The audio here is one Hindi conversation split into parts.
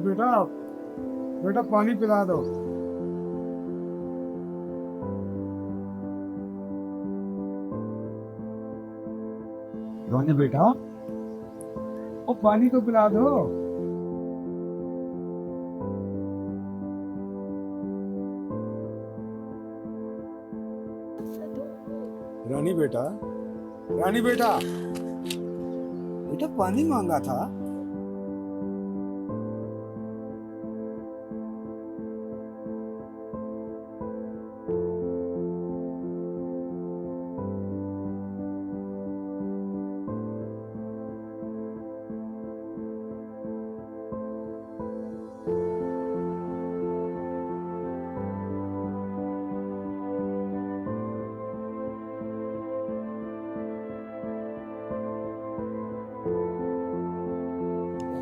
बेटा, बेटा पानी पिला दो। रोने बेटा, ओ पानी तो पिला दो। रानी बेटा, रानी बेटा, बेटा पानी मांगा था।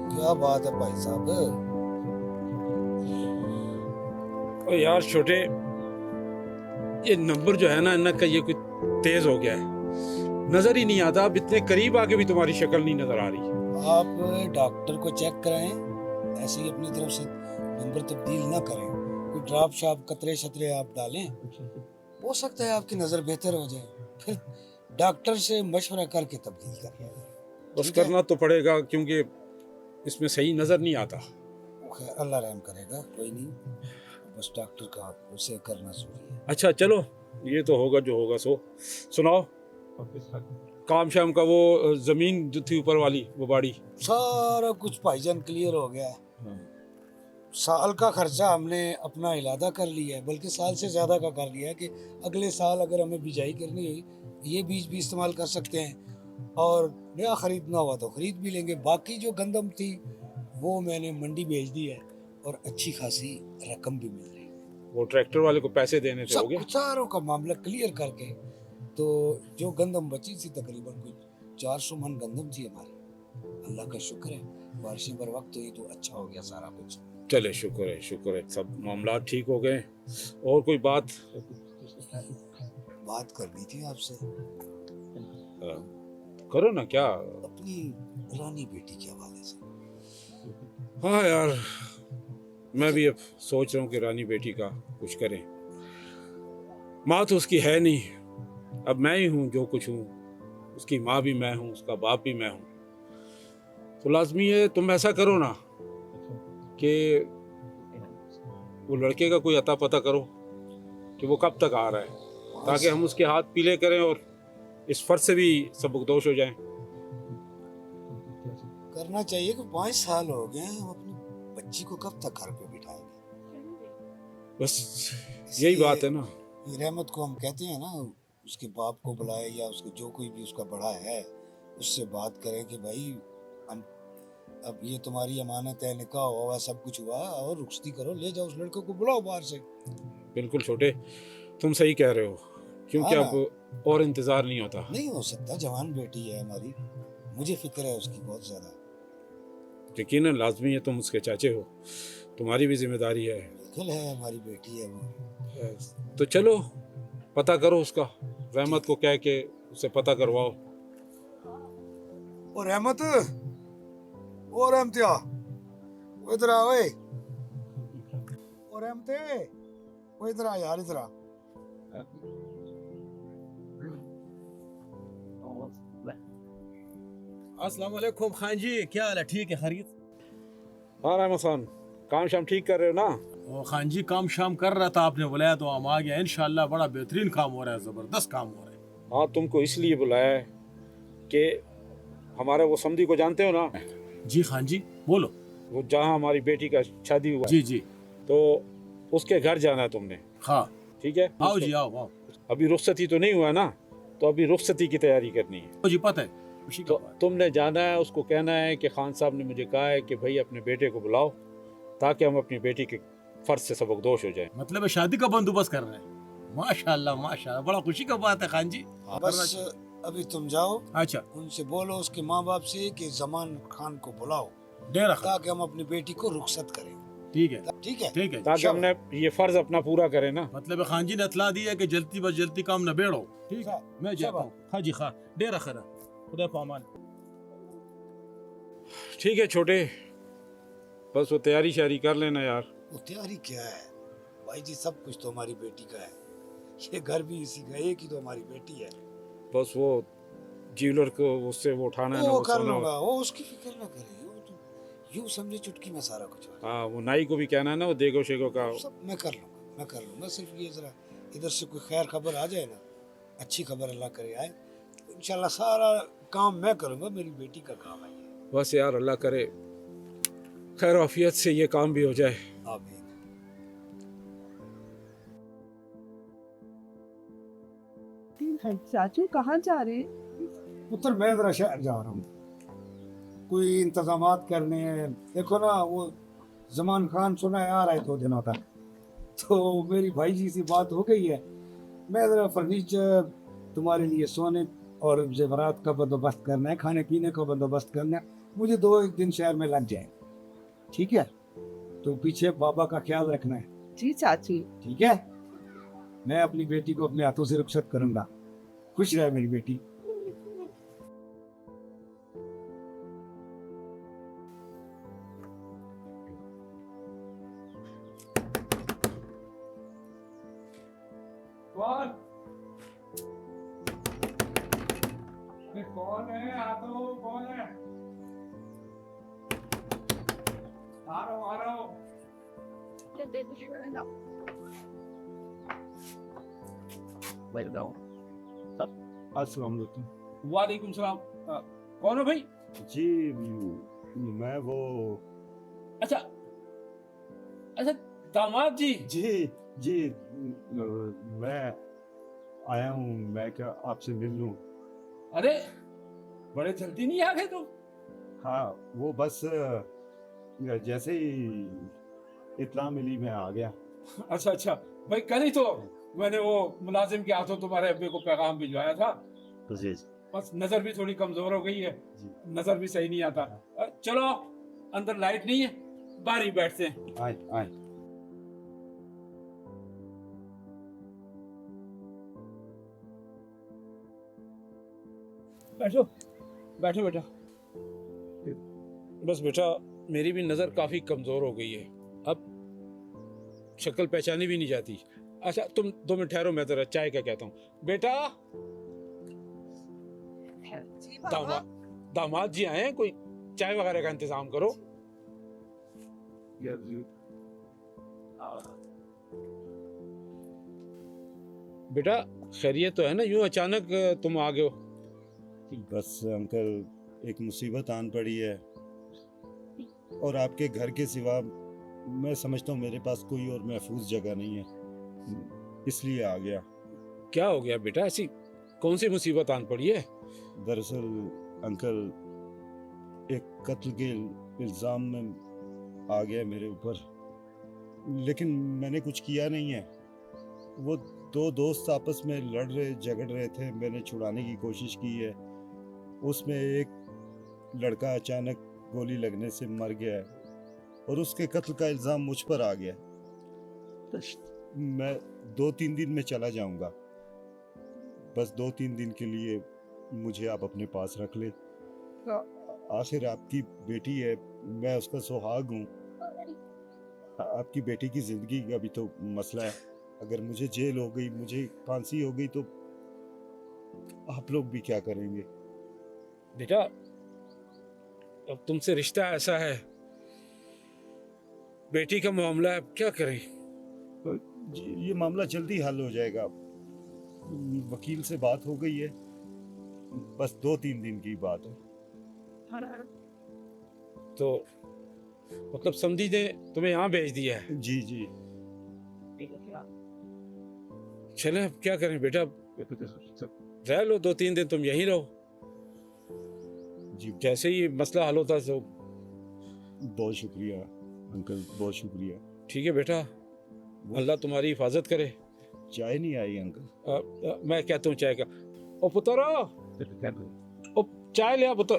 क्या बात है भाई साहब। और यार छोटे, ये नंबर जो है ना इनका, ये कुछ तेज हो गया है, नजर ही नहीं आता। अब इतने करीब आके भी तुम्हारी शक्ल नहीं नजर आ रही। आप डॉक्टर को चेक कराएं, ऐसे ही अपनी तरफ से नंबर तब्दील ना करें। कोई ड्रॉप शॉप कतरे शतरे आप डालें, हो सकता है आपकी नज़र बेहतर हो जाए। फिर डॉक्टर से मशवरा करके तब्दील करें। बस ठीक है? करना तो पड़ेगा, क्योंकि इसमें सही नजर नहीं आता। खैर अल्लाह रहम करेगा, कोई नहीं। बस डॉक्टर का उसे करना जरूरी है। अच्छा चलो, ये तो होगा जो होगा। सुनाओ, काम शाम का वो जमीन जो थी ऊपर वाली, वो बाड़ी। सारा कुछ भाईजान क्लियर हो गया है। साल का खर्चा हमने अपना इलादा कर लिया है, बल्कि साल से ज़्यादा का कर लिया है कि अगले साल अगर हमें बिजाई करनी हुई, ये बीज भी इस्तेमाल कर सकते हैं, और नया ख़रीदना हुआ तो ख़रीद भी लेंगे। बाकी जो गंदम थी वो मैंने मंडी भेज दी है, और अच्छी खासी रकम भी मिल रही है। वो ट्रैक्टर वाले को पैसे देने थे, हो सब गए? कुछ सारों का मामला क्लियर करके, तो जो गंदम बची थी तकरीबन कुछ 400 मन गंदम थी हमारी। अल्लाह का शुक्र है, बारिशें बर वक्त हुई तो अच्छा हो गया सारा कुछ। चले, शुक्र है, शुक्र है, सब मामला ठीक हो गए। और कोई बात? बात करनी थी आपसे, करो ना। क्या? अपनी रानी बेटी के हवाले से। हाँ यार, मैं भी अब सोच रहा हूँ कि रानी बेटी का कुछ करें। माँ तो उसकी है नहीं, अब मैं ही हूँ जो कुछ हूँ। उसकी माँ भी मैं हूँ, उसका बाप भी मैं हूँ। तो लाजमी है तुम ऐसा करो ना कि वो लड़के का कोई अता पता करो कि वो कब तक आ रहा है, ताकि हम उसके हाथ पीले करें और इस फर्ज से भी सबकदोश हो जाएं। करना चाहिए कि 5 साल हो गए हैं, हम अपनी बच्ची को कब तक घर पे बिठाएंगे। बस यही बात है ना। ये रहमत को हम कहते हैं ना, उसके बाप को बुलाए या उसके जो कोई भी उसका बड़ा है उससे बात करें कि भाई हम अब ये तुम्हारी अमानत है, निकाह हुआ, सब कुछ हुआ, और रुखसती करो, ले जाओ उस लड़के को, बुलाओ बाहर से। बिल्कुल छोटे, तुम सही कह रहे हो, क्योंकि हाँ अब और इंतजार नहीं होता। नहीं हो सकता, जवान बेटी है हमारी, मुझे फिक्र है उसकी बहुत ज्यादा। यकीनन लाजमी है, तुम उसके चाचे हो, तुम्हारी भी जिम्मेदारी है। बिल्कुल है, हमारी बेटी है वो। तो चलो पता करो उसका, रहमत को कह के उसे पता करवाओ। ओ रहमत, ओ रहमतिया, वो इधर आ ओए। ओ रहमते, वो इधर आ यार, इधर आ। अस्सलाम वालेकुम खान जी, क्या हाल है? ठीक है, खरीद? हाँ रहमत खान, काम शाम ठीक कर रहे हो ना? ओ खान जी, काम शाम कर रहा था, आपने बुलाया तो हम आ गया। इंशाल्लाह बड़ा बेहतरीन काम हो रहा है, जबरदस्त काम हो रहा है। हाँ, तुमको इसलिए बुलाया है कि हमारे वो समधी को जानते हो ना? जी खान जी, बोलो। वो जहाँ हमारी बेटी का शादी हुआ जी जी, तो उसके घर जाना है तुमने। हाँ ठीक है, आओ जी, आओ आओ। अभी रुखसती तो नहीं हुआ ना, तो अभी रुखसती की तैयारी करनी है। ओ जी, पता है, खुशी का तो बात। तुमने जाना है, उसको कहना है कि खान साहब ने मुझे कहा है कि भाई अपने बेटे को बुलाओ, ताकि हम अपनी बेटी के फर्ज से सबकदोश हो जाए। मतलब है शादी का बंदोबस्त कर रहे हैं। माशाल्लाह माशाल्लाह, बड़ा खुशी का बात है खान जी। बस अभी तुम जाओ, अच्छा, उनसे बोलो उसके माँ बाप से कि जमान खान को बुलाओ, डेरा खान, ताकि हम अपनी बेटी को रुखसत करें। ठीक है ठीक है, ठीक है। ताकि हमने ये फर्ज अपना पूरा करें ना। मतलब है खान जी ने इतला दी है कि जल्दी बस जल्दी काम न बेड़ो। ठीक है, मैं जाता शाबाश। हूँ। हाँ जी खान, डेरा खरा, खुदा को अमान। ठीक है छोटे, बस वो तैयारी शारी कर लेना यार। वो तैयारी क्या है भाई जी, सब कुछ तो हमारी बेटी का है, ये घर भी इसी का, एक ही तो हमारी बेटी है। बस वो ज्वेलर को उससे वो उठाना है ना, वो वो कर सोना। लूंगा, वो उसकी फिक्र ना करे, वो तो यूं समझे चुटकी में सारा कुछ हो हाँ, वो नाई को भी कहना है ना, वो देगो शेगो का। जाए। सब मैं कर लूंगा, मैं कर लूंगा। सिर्फ ये जरा इधर से कोई खैर खबर आ जाए ना, अच्छी खबर अल्लाह करे आए, तो इंशाल्लाह सारा काम मैं करूंगा, मेरी बेटी का काम है ये। बस यार अल्लाह करे खैर आफियत से ये काम भी हो जाए। आमीन। चाचू कहाँ जा रहे हैं? पुत्र मैं जरा शहर जा रहा हूँ, कोई इंतजामात करने हैं। देखो ना, वो जमान खान सुना है आ रहा है 2 दिनों तक, तो मेरी भाई जी से बात हो गई है। मैं जरा फर्नीचर तुम्हारे लिए सोने और जेवरात का बंदोबस्त करना है, खाने पीने का बंदोबस्त करना है, मुझे 2 दिन शहर में लग जाए। ठीक है, तो पीछे बाबा का ख्याल रखना है। जी चाचू। ठीक है, मैं अपनी बेटी को अपने हाथों से रुखसत करूंगा। खुश रहे मेरी बेटी। कौन? कौन है? आतो कौन है? आ रहा हूँ, आ रहा हूँ। अस्सलाम वालेकुम। वालेकुम सलाम। कौन हो भाई? जी मैं वो अच्छा अच्छा, दामाद जी। जी मैं आया हूँ, मैं क्या आपसे मिल लूँ? अरे बड़े जल्दी नहीं आ गए तुम? हाँ, वो बस जैसे ही इत्ला मिली मैं आ गया। अच्छा अच्छा भाई, कल ही तो मैंने वो मुलाजिम के हाथों तुम्हारे अब्बे को पैगाम भिजवाया था। जी बस नजर भी थोड़ी कमजोर हो गई है, जी। नजर भी सही नहीं आता। चलो अंदर लाइट नहीं है, बाहर ही बैठते हैं। आए आए। बैठो बैठो बेटा। बस बेटा, मेरी भी नजर काफी कमजोर हो गई है, अब शक्ल पहचानी भी नहीं जाती। अच्छा तुम 2 मिनट ठहरो, मैं जरा चाय का कहता हूँ। बेटा, जी दामाद जी आए हैं, कोई चाय वगैरह का इंतजाम करो। बेटा खैरियत तो है ना? यूं अचानक तुम आ गए हो? बस अंकल, एक मुसीबत आन पड़ी है और आपके घर के सिवा मैं समझता हूँ मेरे पास कोई और महफूज जगह नहीं है, इसलिए आ गया। क्या हो गया बेटा, ऐसी कौन सी मुसीबत आन पड़ी है? दरअसल अंकल, एक कत्ल के इल्ज़ाम में आ गया मेरे ऊपर, लेकिन मैंने कुछ किया नहीं है। वो 2 दोस्त आपस में लड़ रहे झगड़ रहे थे, मैंने छुड़ाने की कोशिश की है, उसमें एक लड़का अचानक गोली लगने से मर गया है और उसके कत्ल का इल्ज़ाम मुझ पर आ गया। मैं 2-3 दिन में चला जाऊंगा, बस 2-3 दिन के लिए मुझे आप अपने पास रख ले। आखिर आपकी बेटी है, मैं उसका सुहाग हूँ। आपकी बेटी की जिंदगी का भी तो मसला है। अगर मुझे जेल हो गई, मुझे फांसी हो गई, तो आप लोग भी क्या करेंगे? बेटा अब तुमसे रिश्ता ऐसा है, बेटी का मामला है, अब क्या करें? ये मामला जल्दी हल हो जाएगा, वकील से बात हो गई है, बस 2-3 दिन की बात है। तो मतलब समझी ने तुम्हें यहाँ भेज दिया है? जी जी। चले अब क्या करें बेटा, रह लो 2-3 दिन, तुम यहीं रहो, जी जैसे ही मसला हल होता तो। बहुत शुक्रिया अंकल, बहुत शुक्रिया। ठीक है बेटा, अल्लाह तुम्हारी हिफाजत करे। चाय नहीं आई अंकल? मैं कहता हूँ चाय का। ओ पुत्र, ओ चाय ले आ पुत्र।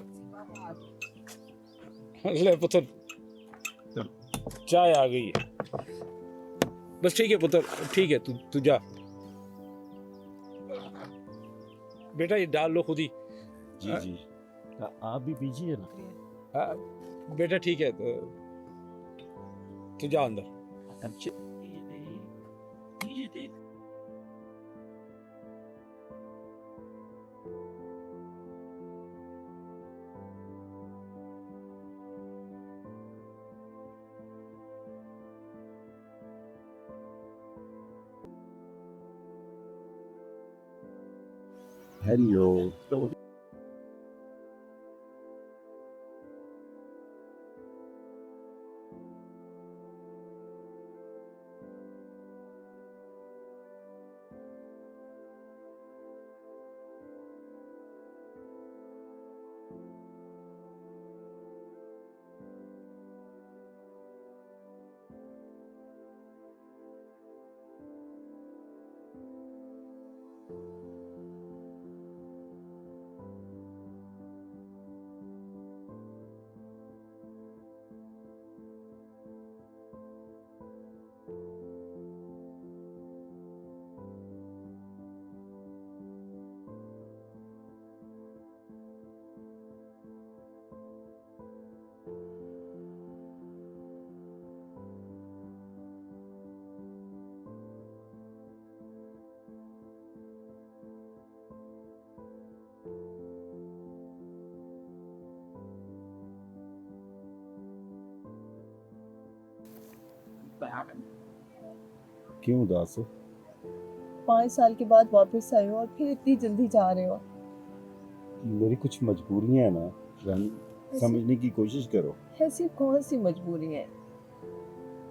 ले पुत्र, चाय आ गई है। बस ठीक है पुत्र, ठीक है, तू जा। बेटा ये डाल लो खुद ही। जी आप भी पीजिए ना। बेटा ठीक है, तो तो जा अंदर। हेलो। क्यों उदास हो? 5 साल के बाद वापस आए हो और फिर इतनी जल्दी जा रहे हो। मेरी कुछ मजबूरियां हैं ना रानी, समझने की कोशिश करो। ऐसी कौन सी मजबूरी है?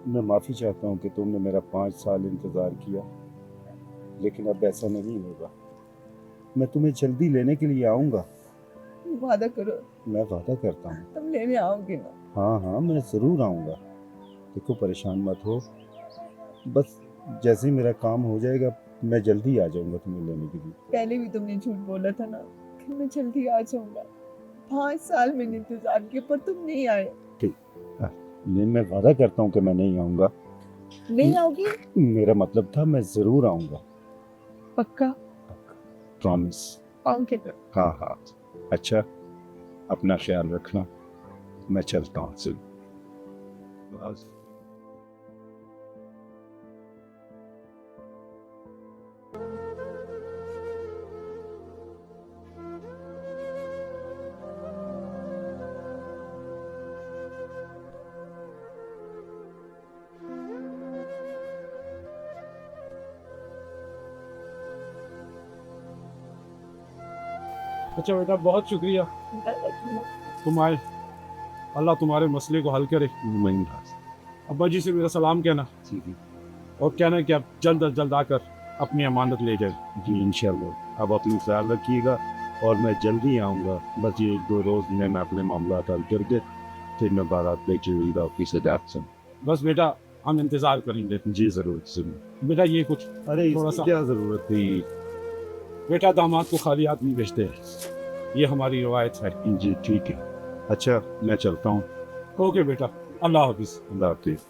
मैं माफ़ी चाहता हूँ कि तुमने मेरा 5 साल इंतज़ार किया, लेकिन अब ऐसा नहीं होगा। मैं तुम्हें जल्दी लेने के लिए आऊँगा। वादा करो मैं वादा करता हूँ। तुम लेने आओगे ना? हाँ हाँ, मैं ज़रूर आऊँगा। देखो, परेशान मत हो, बस जैसे ही मेरा काम हो जाएगा मैं जल्दी आ जाऊँगा तुम्हें लेने के लिए। पहले भी तुमने झूठ बोला था ना कि मैं जल्दी आ जाऊंगा। 5 साल मैंने इंतजार किया पर तुम नहीं आए। नहीं, मैं वादा करता हूँ कि मैं नहीं आऊँगा। नहीं आओगी? मेरा मतलब था मैं ज़रूर आऊँगा। पक्का? प्रॉमिस। ओके। हाँ हाँ। अच्छा, अपना ख्याल रखना। मैं चलता हूँ। सुन, अच्छा बेटा, बहुत शुक्रिया तुम आए। अल्लाह तुम्हारे मसले को हल करे। अब्बा जी से मेरा सलाम कहना और कहना कि आप जल्द अज जल्द आकर अपनी अमानत ले जाए। जी इंशाल्लाह। अब अपनी ख्याल रखिएगा और मैं जल्दी आऊँगा। बस ये 1-2 रोज़ में मैं अपने मामला हल करके फिर मैं बारात लेके हुई ऑफिस से जाता हूँ। बस बेटा, हम इंतज़ार करेंगे। जी ज़रूर ज़रूर। बेटा ये कुछ अरे थोड़ा इसकी सा क्या ज़रूरत थी? बेटा, दामाद को खाली हाथ नहीं भेजते, ये हमारी रवायत है। जी ठीक है। अच्छा, मैं चलता हूँ। ओके बेटा, अल्लाह हाफिज़। अल्लाह हाफिज़।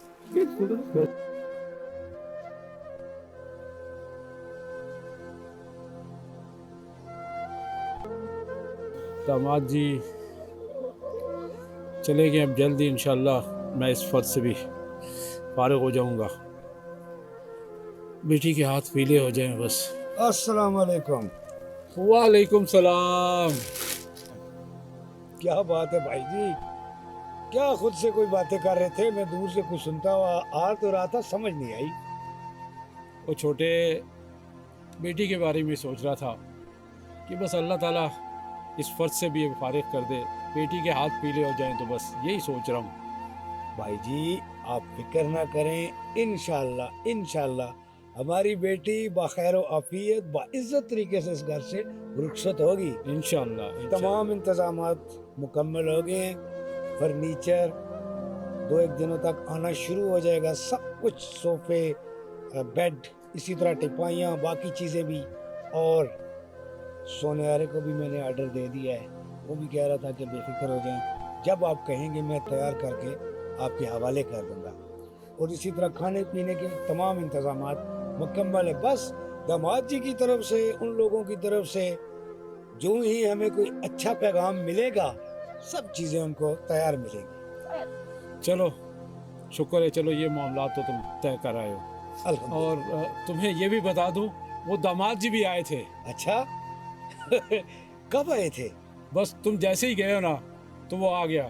दामाद जी चले गए, अब जल्दी इंशाल्लाह मैं इस फर्ज से भी फारिग हो जाऊंगा। बेटी के हाथ पीले हो जाएं बस। अस्सलाम वालेकुम। वालेकुम सलाम। क्या बात है भाई जी, क्या खुद से कोई बातें कर रहे थे? मैं दूर से कुछ सुनता हुआ आ तो रहा था, समझ नहीं आई। वो छोटे बेटी के बारे में सोच रहा था कि बस अल्लाह ताला इस फर्ज से भी फारिग कर दे, बेटी के हाथ पीले हो जाएं, तो बस यही सोच रहा हूँ। भाई जी आप फिक्र ना करें, इंशाल्लाह इंशाल्लाह हमारी बेटी बखैर आफियत बाइज्जत तरीके से इस घर से रुखसत होगी। इंशाल्लाह तमाम इंतजामात मुकम्मल हो गए हैं। फर्नीचर 2-1 दिनों तक आना शुरू हो जाएगा। सब कुछ, सोफे, बेड, इसी तरह टिपाइयाँ, बाकी चीज़ें भी। और सोने वाले को भी मैंने ऑर्डर दे दिया है। वो भी कह रहा था कि बेफिक्र हो जाएं, जब आप कहेंगे मैं तैयार करके आपके हवाले कर दूंगा। और इसी तरह खाने पीने के तमाम इंतजामात मुकम्मल है। बस दामाद जी की तरफ से, उन लोगों की तरफ से जो ही हमें कोई अच्छा पैगाम मिलेगा, सब चीज़ें उनको तैयार मिलेंगी। चलो शुक्र है, चलो ये मामला तो तुम तय कर आए हो। अल्हम्दुलिल्लाह। और तुम्हें ये भी बता दूं, वो दामाद जी भी आए थे। अच्छा कब आए थे? बस तुम जैसे ही गए हो ना, तो वो आ गया।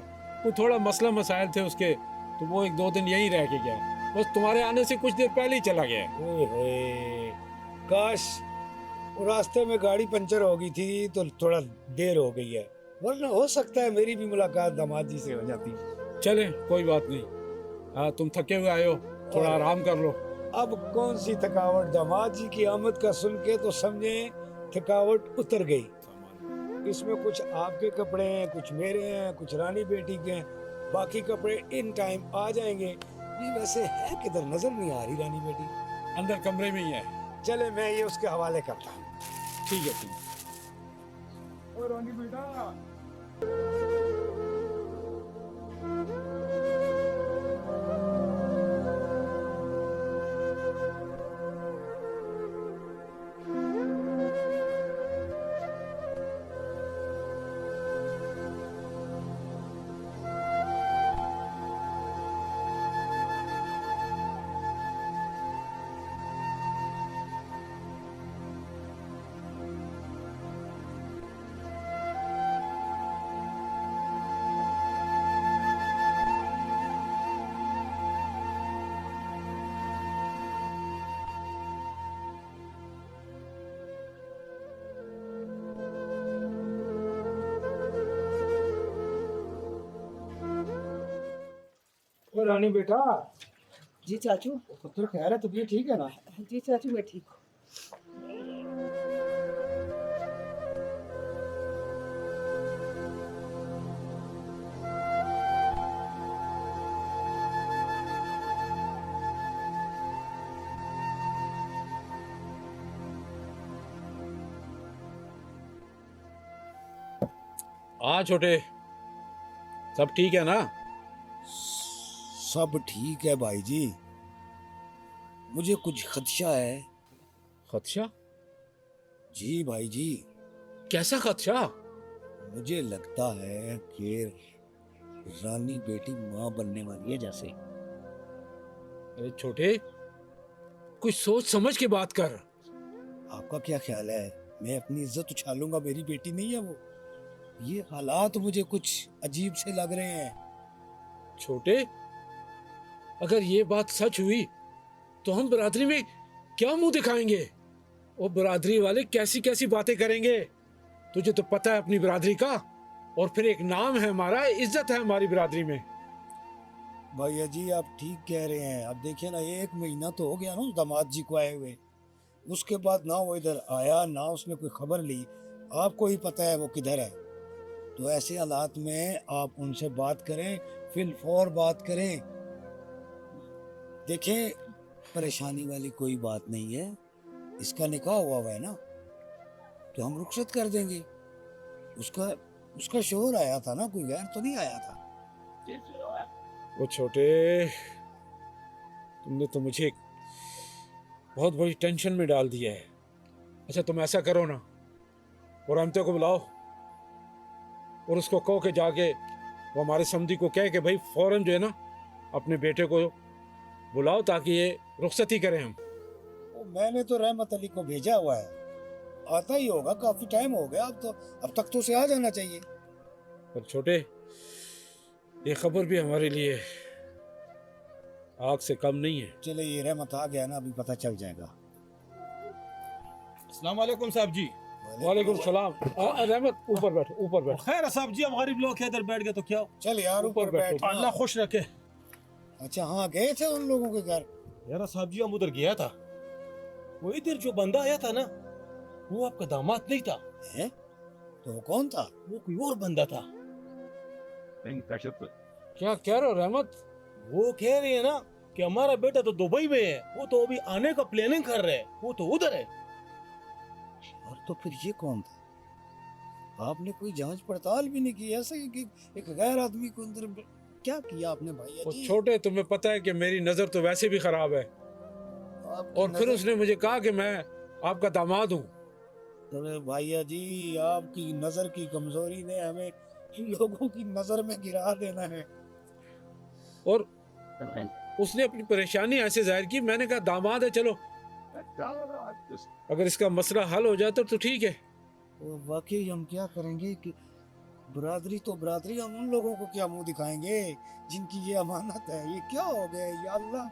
कोई थोड़ा मसला मसाइल थे उसके, तो वो 1-2 दिन यहीं रह के गया। बस तुम्हारे आने से कुछ देर पहले ही चला गया। ओए होए, काश वो रास्ते में गाड़ी पंचर हो गई थी तो थोड़ा देर हो गई है, वरना हो सकता है मेरी भी मुलाकात दामाद जी से हो जाती। चले, कोई बात नहीं। हाँ, तुम थके हुए आए हो, थोड़ा आराम कर लो। अब कौन सी थकावट, दामाद जी की आमद का सुन के तो समझे थकावट उतर गई। इसमें कुछ आपके कपड़े हैं, कुछ मेरे हैं, कुछ रानी बेटी के हैं, बाकी कपड़े इन टाइम आ जाएंगे। ये वैसे है किधर, नजर नहीं आ रही रानी बेटी। अंदर कमरे में ही है। चले मैं ये उसके हवाले करता हूँ। ठीक है, ठीक है। और रानी बेटा, और रानी बेटा, जी चाचू। पुत्र खैर है, तबीयत ठीक है ना? जी चाचू, मैं ठीक हूँ। हाँ छोटे, सब ठीक है ना? सब ठीक है भाई जी, मुझे कुछ खदशा है। खदशा? जी भाई जी, कैसा खदशा? मुझे लगता है कि रानी बेटी माँ बनने वाली है जैसे। अरे छोटे, कुछ सोच समझ के बात कर। आपका क्या ख्याल है, मैं अपनी इज्जत उछालूंगा? मेरी बेटी नहीं है वो। ये हालात मुझे कुछ अजीब से लग रहे हैं। छोटे, अगर ये बात सच हुई तो हम बरादरी में क्या मुंह दिखाएंगे? वो बरादरी वाले कैसी कैसी बातें करेंगे। तुझे तो पता है अपनी बरादरी का, और फिर एक नाम है हमारा, इज्जत है हमारी बरादरी में। भैया जी आप ठीक कह रहे हैं। अब देखिए ना, 1 महीना तो हो गया ना उस दामाद जी को आए हुए, उसके बाद ना वो इधर आया ना उसने कोई खबर ली। आपको ही पता है वो किधर है। तो ऐसे हालात में आप उनसे बात करें, फिर फौर बात करें। देखें, परेशानी वाली कोई बात नहीं है, इसका निकाह हुआ है ना, तो हम रुखसत कर देंगे। उसका उसका शोहर आया था ना, कोई गैर तो नहीं आया था। वो छोटे, तुमने तो मुझे बहुत बड़ी टेंशन में डाल दिया है। अच्छा तुम ऐसा करो ना, और रहमते को बुलाओ और उसको कहो कि जाके वो हमारे समधी को कहे कि भाई फौरन जो है ना अपने बेटे को बुलाओ, ताकि ये रुखसती करें हम। मैंने तो रहमत अली को भेजा हुआ है, आता ही होगा, काफी टाइम हो गया। अब तक तो उसे आ जाना चाहिए। पर छोटे, ये खबर भी हमारे लिए आग से कम नहीं है। चले, ये रहमत आ गया ना, अभी पता चल जाएगा। अस्सलाम वालेकुम साहब जी। वालेकुम सलाम। रहमत ऊपर बैठ, ऊपर बैठ। खैर है साहब जी, हम गरीब लोग हैं, इधर बैठ गए तो क्या हो? चल यार ऊपर बैठ। अल्लाह खुश रखे। अच्छा हाँ, गए थे उन लोगों के घर? यार साहब जी, हम उधर गया था, वो इधर जो बंदा आया था ना, वो आपका दामाद नहीं था। हैं? तो वो कौन था? वो कोई और बंदा था। क्या कह रहे हो रहमत? वो कह रहे हैं ना कि हमारा बेटा तो दुबई में है, वो तो अभी आने का प्लानिंग कर रहे हैं, वो तो उधर है। और तो फिर ये कौन था? आपने कोई जांच पड़ताल भी नहीं की? ऐसे कि एक गैर आदमी को अंदर क्या किया आपने भाई? वो छोटे, तुम्हें पता है कि मेरी नजर तो वैसे भी खराब है, और फिर उसने मुझे कहा कि मैं आपका दामाद हूँ। अरे भैया जी, आपकी नजर की कमजोरी ने हमें लोगों की नजर में गिरा देना है। और उसने अपनी परेशानी ऐसे जाहिर की, मैंने कहा दामाद है, चलो अगर इसका मसला हल हो जाता तो ठीक है। वाकई हम क्या करेंगे कि बरादरी तो बरादरी, हम उन लोगों को क्या मुंह दिखाएंगे जिनकी ये अमानत है। ये क्या हो गया या अल्लाह।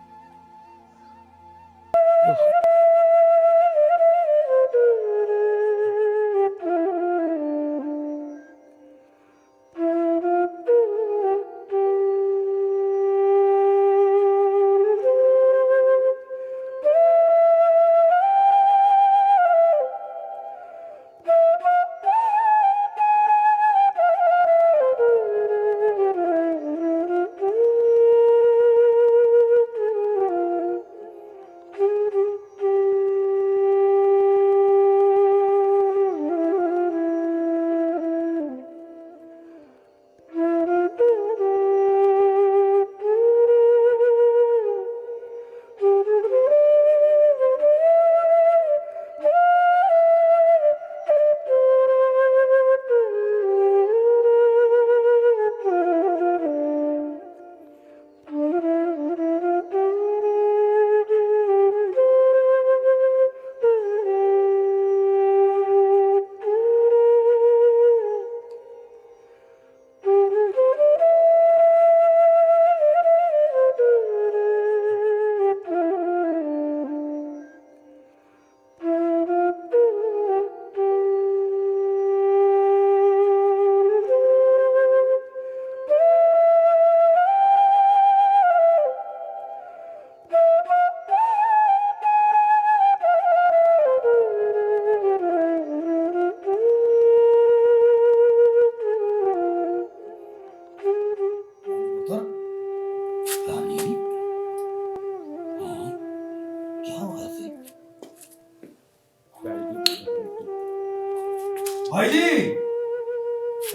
भाई जी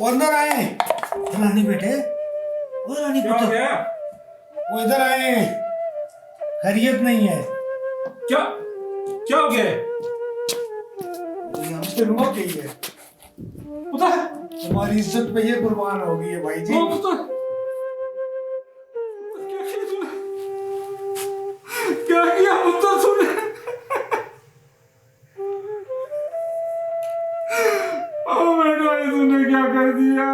वो अंदर आए। रानी बेटे, वो रानी क्या हो बेटे, गया? वो इधर आए। खैरियत नहीं है। क्या क्या हो गया? ये हमसे रुक गई है। पुत्र, तुम्हारी इज्जत पे ये कुर्बान हो गई है भाई जी। पुत्र, क्या किया तूने? क्या किया पुत्र तूने? ओ बेटा, तूने क्या कर दिया?